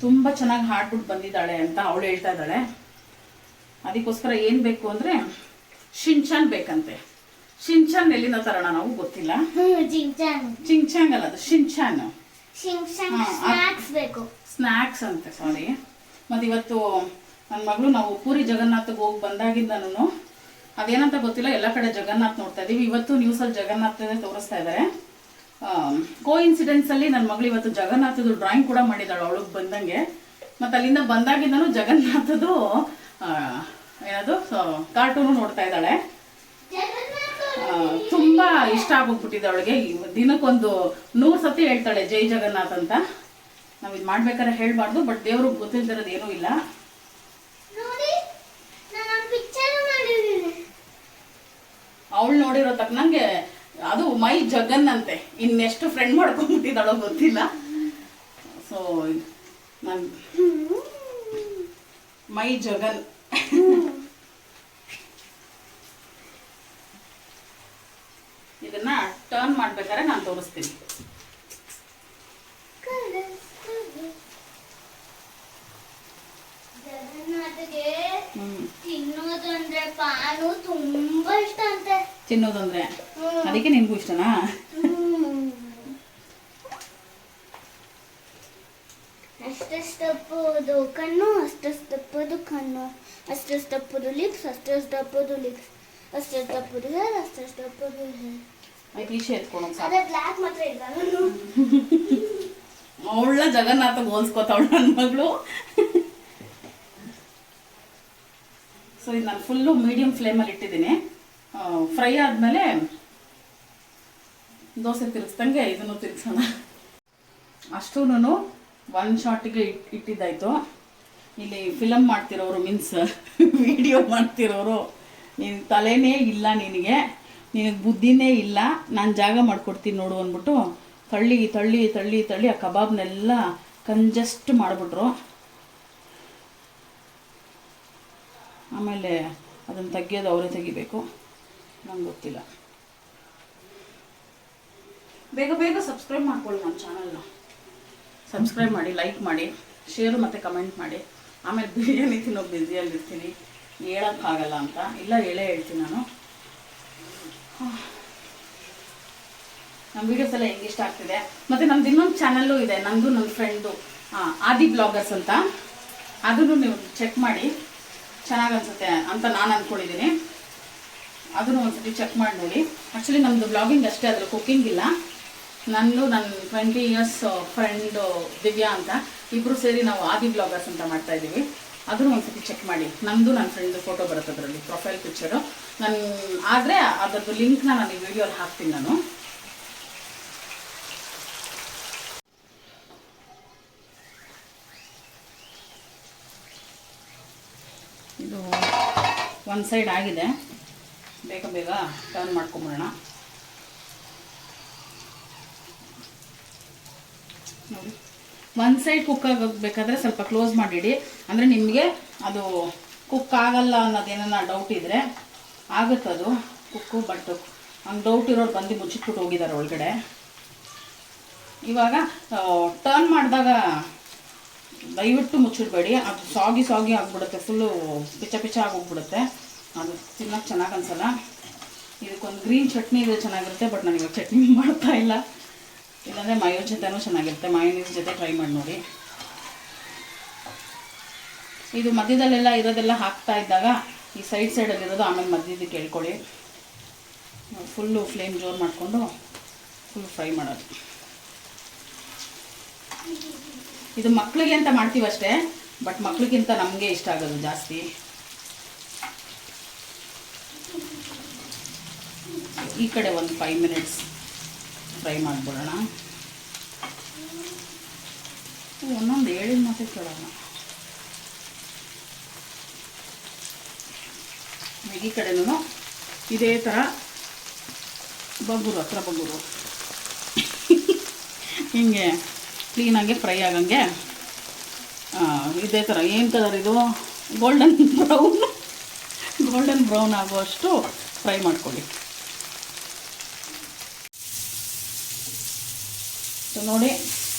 ತುಂಬ ಚೆನ್ನಾಗಿ ಹಾಡ್ಬಿಟ್ಟು ಬಂದಿದ್ದಾಳೆ ಅಂತ ಅವಳು ಹೇಳ್ತಾ ಇದ್ದಾಳೆ. ಅದಕ್ಕೋಸ್ಕರ ಏನು ಬೇಕು ಅಂದರೆ ಶಿಂಚಾನ್ ಬೇಕಂತೆ. ಶಿಂಚಾನ್ ಎಲ್ಲಿಂದ ತರೋಣ ನಾವು ಗೊತ್ತಿಲ್ಲ. ಚಿಂಚಾಂಗ್ ಅಲ್ಲ, ಅದು ಶಿಂಚಾನ್ ಬೇಕು, ಸ್ನ್ಯಾಕ್ಸ್ ಅಂತೆ, ಸಾರಿ. ಮತ್ತು ಇವತ್ತು ನನ್ನ ಮಗಳು ನಾವು ಪೂರಿ ಜಗನ್ನಾಥಗೆ ಹೋಗಿ ಬಂದಾಗಿಂದನೂ ಅದೇನಂತ ಗೊತ್ತಿಲ್ಲ, ಎಲ್ಲ ಕಡೆ ಜಗನ್ನಾಥ್ ನೋಡ್ತಾ ಇದ್ದೀವಿ. ಇವತ್ತು ನ್ಯೂಸಲ್ಲಿ ಜಗನ್ನಾಥನೇ ತೋರಿಸ್ತಾ ಇದ್ದಾರೆ. ಕೋಇನ್ಸಿಡೆನ್ಸಲ್ಲಿ ನನ್ನ ಮಗಳು ಇವತ್ತು ಜಗನ್ನಾಥದ್ದು ಡ್ರಾಯಿಂಗ್ ಕೂಡ ಮಾಡಿದ್ದಾಳು ಅವಳಿಗೆ ಬಂದಂಗೆ. ಮತ್ತು ಅಲ್ಲಿಂದ ಬಂದಾಗಿಂದನೂ ಜಗನ್ನಾಥದ್ದು ಏನದು ಕಾರ್ಟೂನು ನೋಡ್ತಾ ಇದ್ದಾಳೆ. ತುಂಬ ಇಷ್ಟ ಆಗೋಗ್ಬಿಟ್ಟಿದೆ ಅವಳಿಗೆ. ದಿನಕ್ಕೊಂದು 100 ಸತಿ ಹೇಳ್ತಾಳೆ ಜೈ ಜಗನ್ನಾಥ್ ಅಂತ. ನಾವು ಇದು ಮಾಡ್ಬೇಕಾದ್ರೆ ಹೇಳ್ಬಾರ್ದು, ಬಟ್ ದೇವ್ರಿಗೆ ಗೊತ್ತಿಲ್ದಿರೋದು ಏನೂ ಇಲ್ಲ. ಅವಳು ನೋಡಿರೋ ತಕ್ಕನಂಗೆ ಅದು ಮೈ ಜಗನ್ ಅಂತೆ, ಇನ್ನೆಷ್ಟು ಫ್ರೆಂಡ್ ಮಾಡ್ಕೊಂಡ್ಬಿಟ್ಟಿದ್ದಾಳೋ ಗೊತ್ತಿಲ್ಲ. ಸೊ ನಾನು ಮೈ ಜಗನ್. ಇದನ್ನ ಟರ್ನ್ ಮಾಡ್ಬೇಕಾದ್ರೆ ನಾನು ತೋರಿಸ್ತೀನಿ. ಜಗನ್ನಾಥಗೆ ತಿನ್ನೋದಂದ್ರೆ ಪಾನು ತುಂಬಾ ಇಷ್ಟ ಅಂತೆ. ತಿನ್ನೋದಂದ್ರೆ ಅದಕ್ಕೆ ನಿನ್ಗೂ ಇಷ್ಟನಾ? ಅಷ್ಟಷ್ಟಪ್ಪದು ಕಣ್ಣು, ಅಷ್ಟಷ್ಟಪ್ಪದು ಕಣ್ಣು, ಅಷ್ಟಷ್ಟಪ್ಪದು ಲಿಪ್ಸ್, ಅಷ್ಟಷ್ಟಪ್ಪದು ಲಿಪ್ಸ್, ಅಷ್ಟಷ್ಟಪ್ಪದು ಹೇರ್, ಅಷ್ಟಷ್ಟಪ್ಪದು ಹೇರ್. ಆಯ್ತು, ಈಶೆ ಎತ್ಕೊಂಡು ಅದೇ ಬ್ಲ್ಯಾಕ್ ಮಾತ್ರ ಇಲ್ಲ ನಾನು. ಅವಳ ಜಗನ್ನಾಥ ಹೋಲ್ಸ್ಕೊತಾವಳು ನನ್ನ ಮಗಳು. ಸೊ ಇದು ನಾನು ಫುಲ್ಲು ಮೀಡಿಯಂ ಫ್ಲೇಮಲ್ಲಿ ಇಟ್ಟಿದ್ದೀನಿ. ಫ್ರೈ ಆದಮೇಲೆ ದೋಸೆ ತಿರುಗಿಸ್ದಂಗೆ ಇದನ್ನು ತಿರುಗಿಸೋಣ. ಅಷ್ಟೂ ಒನ್ ಶಾಟಿಗೆ ಇಟ್ಟಿದ್ದಾಯಿತು. ಇಲ್ಲಿ ಫಿಲಮ್ ಮಾಡ್ತಿರೋರು ಮೀನ್ಸ್ ವಿಡಿಯೋ ಮಾಡ್ತಿರೋರು, ನೀನು ತಲೆನೇ ಇಲ್ಲ, ನಿನಗೆ ಬುದ್ಧಿನೇ ಇಲ್ಲ, ನಾನು ಜಾಗ ಮಾಡಿಕೊಡ್ತೀನಿ ನೋಡು ಅಂದ್ಬಿಟ್ಟು ತಳ್ಳಿ ತಳ್ಳಿ ತಳ್ಳಿ ತಳ್ಳಿ ಆ ಕಬಾಬ್ನೆಲ್ಲ ಕಂಜಸ್ಟ್ ಮಾಡಿಬಿಟ್ರು. ಆಮೇಲೆ ಅದನ್ನು ತೆಗಿಯೋದು ಅವರೇ ತೆಗಿಬೇಕು, ನಂಗೆ ಗೊತ್ತಿಲ್ಲ. ಬೇಗ ಬೇಗ ಸಬ್ಸ್ಕ್ರೈಬ್ ಮಾಡ್ಕೊಳ್ಳಿ ನನ್ನ ಚಾನಲ್ನ. ಸಬ್ಸ್ಕ್ರೈಬ್ ಮಾಡಿ, ಲೈಕ್ ಮಾಡಿ, ಶೇರು ಮತ್ತು ಕಮೆಂಟ್ ಮಾಡಿ. ಆಮೇಲೆ ಬಿರಿಯಾನಿ ತಿನ್ನೋ ಬ್ಯುಸಿಯಲ್ಲಿರ್ತೀನಿ, ಹೇಳೋಕ್ಕಾಗಲ್ಲ ಅಂತ ಇಲ್ಲ, ಹೇಳೇ ಹೇಳ್ತೀನಿ ನಾನು. ನಮ್ಮ ವೀಡಿಯೋಸ್ ಎಲ್ಲ ಹೆಂಗೆ ಇಷ್ಟ ಆಗ್ತಿದೆ. ಮತ್ತು ನಮ್ದು ಇನ್ನೊಂದು ಚಾನಲ್ಲು ಇದೆ, ನಂದು ನನ್ನ ಫ್ರೆಂಡು ಆದಿ ಬ್ಲಾಗರ್ಸ್ ಅಂತ. ಅದನ್ನು ನೀವು ಚೆಕ್ ಮಾಡಿ, ಚೆನ್ನಾಗಿ ಅನಿಸುತ್ತೆ ಅಂತ ನಾನು ಅಂದ್ಕೊಂಡಿದ್ದೀನಿ. ಅದನ್ನು ಒಂದ್ಸತಿ ಚೆಕ್ ಮಾಡಿ ನೋಡಿ. ಆ್ಯಕ್ಚುಲಿ ನಮ್ಮದು ಬ್ಲಾಗಿಂಗ್ ಅಷ್ಟೇ, ಅದ್ರ ಕುಕ್ಕಿಂಗ್ ಇಲ್ಲ. ನನ್ನ 20 ಇಯರ್ಸ್ ಫ್ರೆಂಡು ದಿವ್ಯಾ ಅಂತ ಇಬ್ಬರು ಸೇರಿ ನಾವು ಆದಿ ಬ್ಲಾಗರ್ಸ್ ಅಂತ ಮಾಡ್ತಾಯಿದ್ದೀವಿ. ಅದನ್ನು ಒಂದ್ಸತಿ ಚೆಕ್ ಮಾಡಿ. ನಮ್ಮದು ನನ್ನ ಫ್ರೆಂಡು ಫೋಟೋ ಬರುತ್ತೆ ಅದರಲ್ಲಿ, ಪ್ರೊಫೈಲ್ ಪಿಕ್ಚರು. ಆದರೆ ಅದರದ್ದು ಲಿಂಕ್ನ ನಾನು ಈ ವಿಡಿಯೋಲಿ ಹಾಕ್ತೀನಿ ನಾನು. ಇದು ಒಂದು ಸೈಡ್ ಆಗಿದೆ, ಬೇಗ ಬೇಗ ಟರ್ನ್ ಮಾಡ್ಕೊಂಬಿಡೋಣ. ನೋಡಿ, ಒಂದು ಸೈಡ್ ಕುಕ್ ಆಗಬೇಕಾದ್ರೆ ಸ್ವಲ್ಪ ಕ್ಲೋಸ್ ಮಾಡಿಡಿ. ಅಂದರೆ ನಿಮಗೆ ಅದು ಕುಕ್ ಆಗಲ್ಲ ಅನ್ನೋದೇನ ಡೌಟ್ ಇದ್ದರೆ ಆಗುತ್ತದು ಕುಕ್ಕು. ಬಟ್ ಹಂಗೆ ಡೌಟ್ ಇರೋರು ಬಂದು ಮುಚ್ಚಿಟ್ಬಿಟ್ಟು ಹೋಗಿದ್ದಾರೆ ಒಳಗಡೆ. ಇವಾಗ ಟರ್ನ್ ಮಾಡಿದಾಗ ದಯವಿಟ್ಟು ಮುಚ್ಚಿಡಬೇಡಿ, ಅದು ಸಾಗಿ ಸಾಗಿ ಆಗಿಬಿಡುತ್ತೆ, ಫುಲ್ಲು ಪಿಚ್ಚ ಪಿಚ್ಚ ಆಗೋಗ್ಬಿಡುತ್ತೆ. ಅದು ತಿನ್ನೋಕ್ಕೆ ಚೆನ್ನಾಗಿ ಅನಿಸಲ್ಲ. ಇದಕ್ಕೊಂದು ಗ್ರೀನ್ ಚಟ್ನಿ ಇದೆ, ಚೆನ್ನಾಗಿರುತ್ತೆ. ಬಟ್ ನಾನು ಇವಾಗ ಚಟ್ನಿ ಮಾಡ್ತಾ ಇಲ್ಲ, ಇಲ್ಲಾಂದರೆ ಮಯೋ ಜೊತೆನೂ ಚೆನ್ನಾಗಿರುತ್ತೆ. ಮಯೋನೀಸ್ ಜೊತೆ ಟ್ರೈ ಮಾಡಿ ನೋಡಿ. ಇದು ಮಧ್ಯದಲ್ಲೆಲ್ಲ ಇರೋದೆಲ್ಲ ಹಾಕ್ತಾ ಇದ್ದಾಗ ಈ ಸೈಡಲ್ಲಿರೋದು ಆಮೇಲೆ ಮಧ್ಯದಕ್ಕೆ ಹೇಳ್ಕೊಳ್ಳಿ. ಫುಲ್ಲು ಫ್ಲೇಮ್ ಜೋರು ಮಾಡಿಕೊಂಡು ಫುಲ್ ಫ್ರೈ ಮಾಡೋದು. ಇದು ಮಕ್ಕಳಿಗೆ ಅಂತ ಮಾಡ್ತೀವಷ್ಟೇ, ಬಟ್ ಮಕ್ಕಳಿಗಿಂತ ನಮಗೆ ಇಷ್ಟ ಆಗೋದು ಜಾಸ್ತಿ. ಈ ಕಡೆ ಒಂದು 5 ಮಿನಿಟ್ಸ್ ಫ್ರೈ ಮಾಡಿಬಿಡೋಣ. ಒಂದೊಂದು ಹೇಳಿದ ಮಾತೆ ಕೇಳೋಣ. ಈ ಕಡೆನೂ ಇದೇ ಥರ ಬಗ್ಗುರು ಹಿಂಗೆ ಕ್ಲೀನಾಗಿ ಫ್ರೈ ಆಗಂಗೆ ಇದೇ ಥರ. ಏನು ಕಲರ್ ಇದು? ಗೋಲ್ಡನ್ ಬ್ರೌನ್ ಆಗುವಷ್ಟು ಫ್ರೈ ಮಾಡ್ಕೊಳ್ಳಿ. ಸೊ ನೋಡಿ,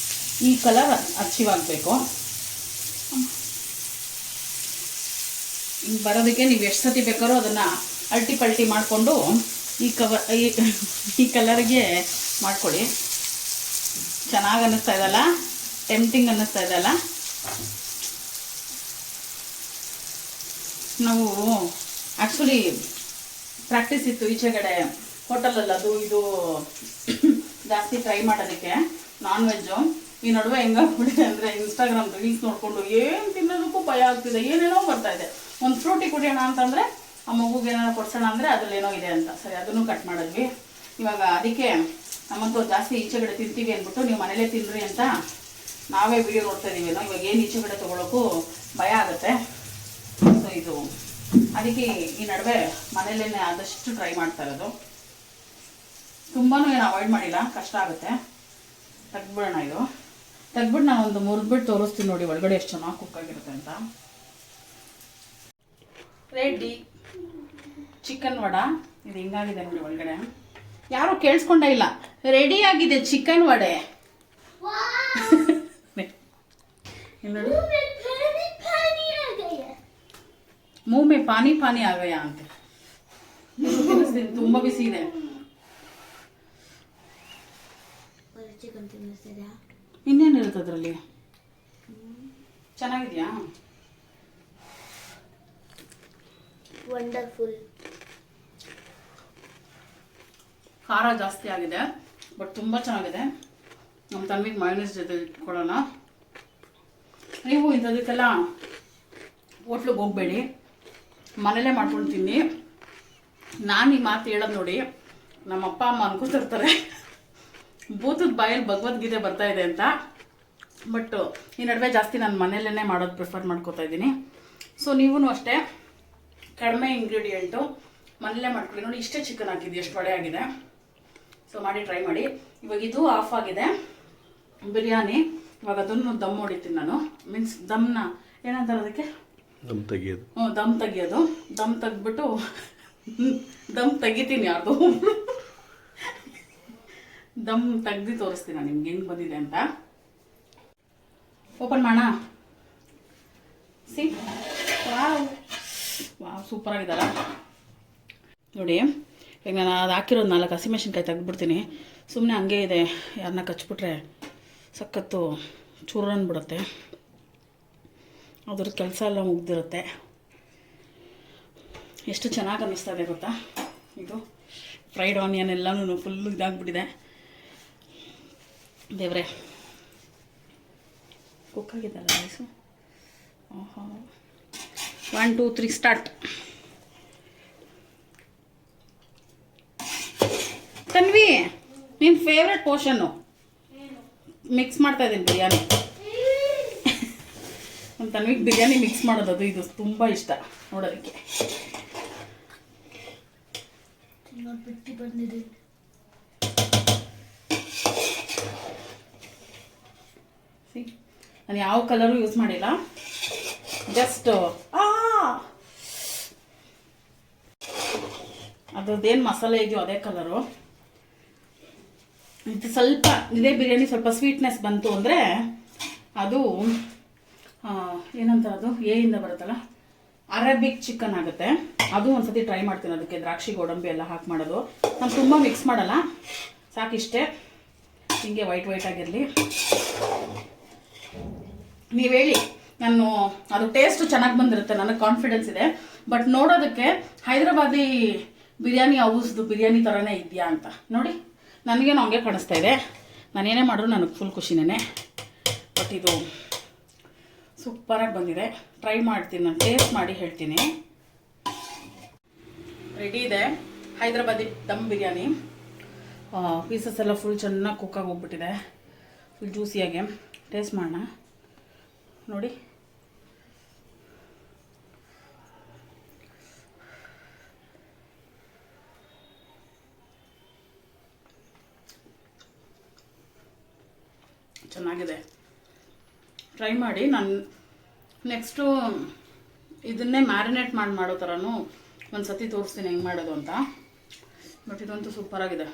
ಈ ಕಲರ್ ಅಚ್ಚಿವಾಗಬೇಕು. ಹಿಂಗೆ ಬರೋದಕ್ಕೆ ನೀವು ಎಷ್ಟು ಸತಿ ಬೇಕಾದ್ರೂ ಅದನ್ನು ಅಲ್ಟಿ ಪಲ್ಟಿ ಮಾಡಿಕೊಂಡು ಈ ಕಲರ್ಗೆ ಮಾಡ್ಕೊಳ್ಳಿ. ಚೆನ್ನಾಗಿ ಅನ್ನಿಸ್ತಾ ಇದಲ್ಲ? ಟೆಂಪ್ಟಿಂಗ್ ಅನ್ನಿಸ್ತಾ ಇದಲ್ಲ? ನಾವು ಆ್ಯಕ್ಚುಲಿ ಪ್ರಾಕ್ಟೀಸ್ ಇತ್ತು ಈಚೆಗಡೆ ಹೋಟೆಲಲ್ಲಿ, ಅದು ಇದು ಜಾಸ್ತಿ ಟ್ರೈ ಮಾಡೋದಕ್ಕೆ ನಾನ್ ವೆಜ್ಜು. ಈ ನಡುವೆ ಹೆಂಗಾಗ್ಬಿಟ್ಟಿದೆ ಅಂದರೆ ಇನ್ಸ್ಟಾಗ್ರಾಮ್ ರೀಲ್ಸ್ ನೋಡಿಕೊಂಡು ಏನು ತಿನ್ನೋದಕ್ಕೂ ಭಯ ಆಗ್ತಿದೆ, ಏನೇನೋ ಬರ್ತಾಯಿದೆ. ಒಂದು ಫ್ರೂಟಿ ಕುಡಿಯೋಣ ಅಂತಂದರೆ ಆ ಮಗುಗೆ ಏನಾರು ಕೊಡ್ಸೋಣ ಅಂದರೆ ಅದರಲ್ಲೇನೋ ಇದೆ ಅಂತ. ಸರಿ, ಅದನ್ನು ಕಟ್ ಮಾಡಿದ್ವಿ. ಇವಾಗ ಅದಕ್ಕೆ ನಮ್ಮಂತೂ ಜಾಸ್ತಿ ಈಚೆಗಡೆ ತಿಂತೀವಿ ಅಂದ್ಬಿಟ್ಟು ನೀವು ಮನೇಲೇ ತಿನ್ನಿರಿ ಅಂತ ನಾವೇ ವಿಡಿಯೋ ನೋಡ್ತಾ ಇದ್ದೀವೇನೋ. ಇವಾಗ ಏನು ಈಚೆಗಡೆ ತೊಗೊಳೋಕ್ಕೂ ಭಯ ಆಗುತ್ತೆ. ಸೊ ಇದು ಅದಕ್ಕೆ ಈ ನಡುವೆ ಮನೇಲೇ ಆದಷ್ಟು ಟ್ರೈ ಮಾಡ್ತಾ ಇರೋದು. ತುಂಬಾ ಏನು ಅವಾಯ್ಡ್ ಮಾಡಿಲ್ಲ, ಕಷ್ಟ ಆಗುತ್ತೆ. ತೆಗ್ದ್ಬಿಡೋಣ. ಇದು ತೆಗ್ದ್ಬಿಟ್ಟು ನಾನು ಒಂದು ಮುರಿದ್ಬಿಟ್ಟು ತೋರಿಸ್ತೀನಿ ನೋಡಿ ಒಳಗಡೆ ಎಷ್ಟು ಚೆನ್ನಾಗಿ ಕುಕ್ ಆಗಿರುತ್ತೆ ಅಂತ. Ready chicken vada. ಇದು ಹಿಂಗಾಗಿದೆ ನೋಡಿ ಒಳಗಡೆ, ಯಾರು ಕೇಳಿಸ್ಕೊಂಡೇ ಇಲ್ಲ. ರೆಡಿ ಆಗಿದೆ ಚಿಕನ್ ವಡೆ. ನೋಡಿ, मुंह में पानी पानी आ गया ಅಂತ. ತುಂಬಾ ಬಿಸಿ ಇದೆ. ಇನ್ನೇನು ಇರುತ್ತೆ ಅದರಲ್ಲಿ? ಚೆನ್ನಾಗಿದ್ಯಾ? ವಂಡರ್ಫುಲ್. ಖಾರ ಜಾಸ್ತಿ ಆಗಿದೆ ಬಟ್ ತುಂಬ ಚೆನ್ನಾಗಿದೆ. ನಮ್ಮ ತನ್ವಿಗೆ ಮೈನಸ್ ಜೊತೆ ಇಟ್ಕೊಳ್ಳೋಣ. ನೀವು ಇಂಥದಕ್ಕೆಲ್ಲ ಹೋಟ್ಲಿಗೆ ಹೋಗಬೇಡಿ, ಮನೇಲೇ ಮಾಡ್ಕೊಂಡು ತಿನ್ನಿ. ನಾನು ಈ ಮಾತು ಹೇಳೋದು ನೋಡಿ ನಮ್ಮ ಅಪ್ಪ ಅಮ್ಮ ಅನ್ಕೋತಿರ್ತಾರೆ ಭೂತದ ಬಾಯಲ್ಲಿ ಭಗವದ್ಗೀತೆ ಬರ್ತಾ ಇದೆ ಅಂತ. ಬಟ್ ಈ ನಡುವೆ ಜಾಸ್ತಿ ನಾನು ಮನೇಲೇ ಮಾಡೋದು ಪ್ರಿಫರ್ ಮಾಡ್ಕೋತಾ ಇದ್ದೀನಿ. ಸೊ ನೀವೂ ಅಷ್ಟೇ ಕಡಿಮೆ ಇಂಗ್ರೀಡಿಯೆಂಟು ಮನೇಲೇ ಮಾಡ್ಕೊಳ್ಳಿ. ನೋಡಿ, ಇಷ್ಟೇ ಚಿಕನ್ ಹಾಕಿದ್ದು ಎಷ್ಟು ವಡೆ ಆಗಿದೆ. ಸೊ ಮಾಡಿ ಟ್ರೈ ಮಾಡಿ. ಇವಾಗ ಇದು ಆಫ್ ಆಗಿದೆ ಬಿರಿಯಾನಿ. ಇವಾಗ ಅದನ್ನು ದಮ್ ಹೊಡಿತೀನಿ ನಾನು. ಮೀನ್ಸ್ ದಮ್ನ ಏನಂತಾರೆ ಅದಕ್ಕೆ? ದಮ್ ತೆಗಿಯೋದು. ದಮ್ ತೆಗಿಯೋದು. ದಮ್ ತೆಗ್ಬಿಟ್ಟು ದಮ್ ತೆಗಿತೀನಿ. ಯಾರ್ದು ದಮ್ ತೆಗ್ದು ತೋರಿಸ್ತೀನಿ ನಾನು ನಿಮ್ಗೆ ಹೆಂಗೆ ಬಂದಿದೆ ಅಂತ. ಓಪನ್ ಮಾಡೋಣ. ಸಿ, ವಾವ್ ವಾವ್, ಸೂಪರ್ ಆಗಿದಾರ ನೋಡಿ. ಈಗ ನಾನು ಅದು ಹಾಕಿರೋದು 4 ಹಸಿಮೆಣ್ಸಿನ್ಕಾಯಿ ತೆಗ್ದುಬಿಡ್ತೀನಿ. ಸುಮ್ಮನೆ ಹಂಗೆ ಇದೆ, ಯಾರನ್ನ ಕಚ್ಬಿಟ್ರೆ ಸಖತ್ತು ಚೂರು ಅಂದ್ಬಿಡುತ್ತೆ. ಅದ್ರ ಕೆಲಸ ಎಲ್ಲ ಮುಗ್ದಿರುತ್ತೆ. ಎಷ್ಟು ಚೆನ್ನಾಗಿ ಅನ್ನಿಸ್ತಾ ಇದೆ ಗೊತ್ತಾ? ಇದು ಫ್ರೈಡ್ ಆನಿಯನ್ ಎಲ್ಲನೂ ಫುಲ್ಲು ಇದಾಗ್ಬಿಟ್ಟಿದೆ. ದೇವ್ರೆ, ಕುಕ್ ಆಗಿದ್ದಲ್ಲ ರೈಸು. ಓಹೋ, 1 2 3 ಸ್ಟಾರ್ಟ್. ತನ್ವಿ, ನಿನ್ನ ಫೇವ್ರೆಟ್ ಪೋರ್ಷನ್ನು ಮಿಕ್ಸ್ ಮಾಡ್ತಾ ಇದ್ದೀನಿ ಬಿರಿಯಾನಿ. ನಮ್ಮ ತನ್ವಿಗೆ ಬಿರಿಯಾನಿ ಮಿಕ್ಸ್ ಮಾಡೋದು ಇದು ತುಂಬ ಇಷ್ಟ ನೋಡೋದಕ್ಕೆ. ಬಿಟ್ಟು ಬಂದಿದೆ. ನಾನು ಯಾವ ಕಲರು ಯೂಸ್ ಮಾಡಿಲ್ಲ, ಜಸ್ಟ್ ಅದ್ರದ್ದೇನು ಮಸಾಲೆ ಇದೆಯೋ ಅದೇ ಕಲರು. ಇದು ಸ್ವಲ್ಪ ಇದೇ ಬಿರಿಯಾನಿ ಸ್ವಲ್ಪ ಸ್ವೀಟ್ನೆಸ್ ಬಂತು ಅಂದರೆ ಅದು ಏನಂತ, ಅದು ಏಯಿಂದ ಬರುತ್ತಲ್ಲ, ಅರೇಬಿಕ್ ಚಿಕನ್ ಆಗುತ್ತೆ. ಅದು ಒಂದ್ಸತಿ ಟ್ರೈ ಮಾಡ್ತೀನಿ. ಅದಕ್ಕೆ ದ್ರಾಕ್ಷಿ ಗೋಡಂಬಿ ಎಲ್ಲ ಹಾಕಿ ಮಾಡೋದು. ನಾನು ತುಂಬ ಮಿಕ್ಸ್ ಮಾಡಲ್ಲ, ಸಾಕಿಷ್ಟೇ, ಹಿಂಗೆ ವೈಟ್ ಆಗಿರಲಿ. ನೀವು ಹೇಳಿ, ನಾನು ಅದು ಟೇಸ್ಟು ಚೆನ್ನಾಗಿ ಬಂದಿರುತ್ತೆ, ನನಗೆ ಕಾನ್ಫಿಡೆನ್ಸ್ ಇದೆ. ಬಟ್ ನೋಡೋದಕ್ಕೆ ಹೈದರಾಬಾದಿ ಬಿರಿಯಾನಿ ಹೌಸ್ದು ಬಿರಿಯಾನಿ ಥರನೇ ಇದೆಯಾ ಅಂತ ನೋಡಿ. ನನಗೇನು ಹಂಗೆ ಕಾಣಿಸ್ತಾ ಇದೆ. ನಾನೇನೇ ಮಾಡಿದ್ರು ನನಗೆ ಫುಲ್ ಖುಷಿನೇ. ಬಟ್ ಇದು ಸೂಪರಾಗಿ ಬಂದಿದೆ. ಟ್ರೈ ಮಾಡ್ತೀನಿ, ನಾನು ಟೇಸ್ಟ್ ಮಾಡಿ ಹೇಳ್ತೀನಿ. ರೆಡಿ ಇದೆ ಹೈದರಾಬಾದಿ ದಮ್ ಬಿರಿಯಾನಿ. ಪೀಸಸ್ ಎಲ್ಲ ಫುಲ್ ಚೆನ್ನಾಗಿ ಕುಕ್ಕಾಗಿ ಹೋಗ್ಬಿಟ್ಟಿದೆ, ಫುಲ್ ಜ್ಯೂಸಿಯಾಗೆ. ಟೇಸ್ಟ್ ಮಾಡೋಣ ನೋಡಿ. ಚೆನ್ನಾಗಿದೆ, ಟ್ರೈ ಮಾಡಿ. ನಾನು ನೆಕ್ಸ್ಟು ಇದನ್ನೇ ಮ್ಯಾರಿನೇಟ್ ಮಾಡೋ ಥರನೂ ಒಂದು ಸತಿ ತೋರಿಸ್ತೀನಿ ಹೆಂಗೆ ಮಾಡೋದು ಅಂತ. ಬಟ್ ಇದಂತೂ ಸೂಪರಾಗಿದೆ.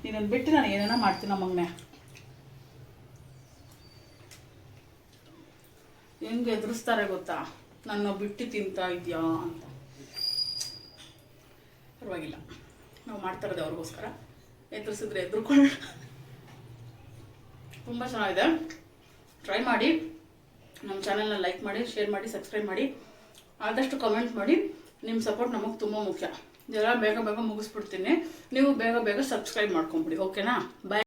ನೀನನ್ನು ಬಿಟ್ಟು ನಾನು ಏನೇನೋ ಮಾಡ್ತೀನಿ ನಮ್ಮನೆ. ಹೆಂಗೆ ಎದುರಿಸ್ತಾರೆ ಗೊತ್ತಾ, ನನ್ನ ಬಿಟ್ಟು ತಿಂತಾ ಇದೆಯಾ ಅಂತ. ಪರವಾಗಿಲ್ಲ, ನಾವು ಮಾಡ್ತಾ ಇರೋದು ಅವ್ರಿಗೋಸ್ಕರ. ಎದುರಿಸಿದ್ರೆ ಎದುರ್ಕೊಳ್ಳೋಣ. ತುಂಬ ಚೆನ್ನಾಗಿದೆ, ಟ್ರೈ ಮಾಡಿ. ನಮ್ಮ ಚಾನಲ್ನ ಲೈಕ್ ಮಾಡಿ, ಶೇರ್ ಮಾಡಿ, ಸಬ್ಸ್ಕ್ರೈಬ್ ಮಾಡಿ, ಆದಷ್ಟು ಕಮೆಂಟ್ ಮಾಡಿ. ನಿಮ್ಮ ಸಪೋರ್ಟ್ ನಮಗೆ ತುಂಬ ಮುಖ್ಯ. ಇದೆಲ್ಲ ಬೇಗ ಮುಗಿಸ್ಬಿಡ್ತೀನಿ. ನೀವು ಬೇಗ ಸಬ್ಸ್ಕ್ರೈಬ್ ಮಾಡ್ಕೊಂಬಿಡಿ, ಓಕೆನಾ? ಬಾಯ್.